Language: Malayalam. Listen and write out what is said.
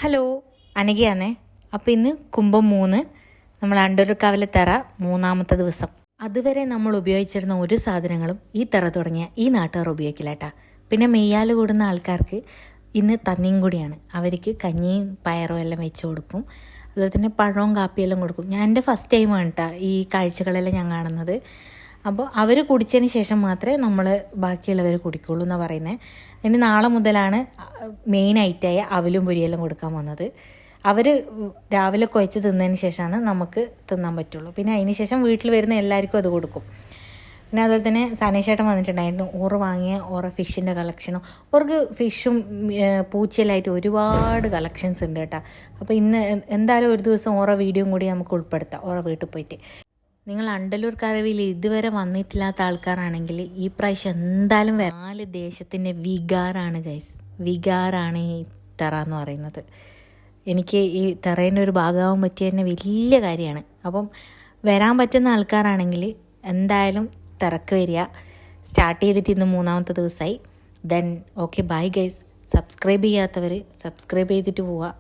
ഹലോ, അനഘയാണേ. അപ്പോൾ ഇന്ന് കുംഭം 3, നമ്മൾ അണ്ടൂർക്കാവിലെ തെറ 3-ാമത്തെ ദിവസം. അതുവരെ നമ്മൾ ഉപയോഗിച്ചിരുന്ന ഒരു സാധനങ്ങളും ഈ തെറ തുടങ്ങിയ ഈ നാട്ടുകാർ ഉപയോഗിക്കില്ല കേട്ടാ. പിന്നെ മെയ്യാൽ കൂടുന്ന ആൾക്കാർക്ക് ഇന്ന് തന്നിയും കൂടിയാണ്. അവർക്ക് കഞ്ഞിയും പയറും എല്ലാം വെച്ച് കൊടുക്കും. അതുപോലെ തന്നെ പഴവും കാപ്പിയെല്ലാം കൊടുക്കും. ഞാൻ എൻ്റെ ഫസ്റ്റ് ടൈമാണ് കേട്ടോ ഈ കാഴ്ചകളെല്ലാം ഞാൻ കാണുന്നത്. അപ്പോൾ അവർ കുടിച്ചതിന് ശേഷം മാത്രമേ നമ്മൾ ബാക്കിയുള്ളവർ കുടിക്കുള്ളൂ എന്നാണ് പറയുന്നത്. ഇനി നാളെ മുതലാണ് മെയിനായിട്ടായ അവലും പൊരിയെല്ലാം കൊടുക്കാൻ വന്നത്. അവർ രാവിലെ കുഴച്ച് തിന്നതിന് ശേഷമാണ് നമുക്ക് തിന്നാൻ പറ്റുള്ളൂ. പിന്നെ അതിന് ശേഷം വീട്ടിൽ വരുന്ന എല്ലാവർക്കും അത് കൊടുക്കും. പിന്നെ അതുപോലെ തന്നെ സനേശേട്ടൻ വന്നിട്ടുണ്ടായിരുന്നു. ഓറ് വാങ്ങിയ ഓരോ ഫിഷിൻ്റെ കളക്ഷനും, ഓർക്ക് ഫിഷും പൂച്ചയിലായിട്ട് ഒരുപാട് കളക്ഷൻസ് ഉണ്ട് കേട്ടോ. അപ്പോൾ ഇന്ന് എന്തായാലും ഒരു ദിവസം ഓരോ വീഡിയോയും കൂടി നമുക്ക് ഉൾപ്പെടുത്താം ഓരോ വീട്ടിൽ പോയിട്ട്. നിങ്ങൾ അണ്ടലൂർ കരവിൽ ഇതുവരെ വന്നിട്ടില്ലാത്ത ആൾക്കാരാണെങ്കിൽ ഈ പ്രാവശ്യം എന്തായാലും 4 ദേശത്തിൻ്റെ വികാറാണ് ഗൈസ്. വികാറാണ് ഈ തെറ എന്ന് പറയുന്നത്. എനിക്ക് ഈ തെറേൻ്റെ ഒരു ഭാഗമാകാൻ പറ്റിയ തന്നെ വലിയ കാര്യമാണ്. അപ്പം വരാൻ പറ്റുന്ന ആൾക്കാരാണെങ്കിൽ എന്തായാലും തിരക്ക് വരിക. സ്റ്റാർട്ട് ചെയ്തിട്ട് ഇന്ന് 3-ാമത്തെ ദിവസമായി. Then okay, bye guys. Subscribe ചെയ്യാത്തവർ സബ്സ്ക്രൈബ് ചെയ്തിട്ട് പോവുക.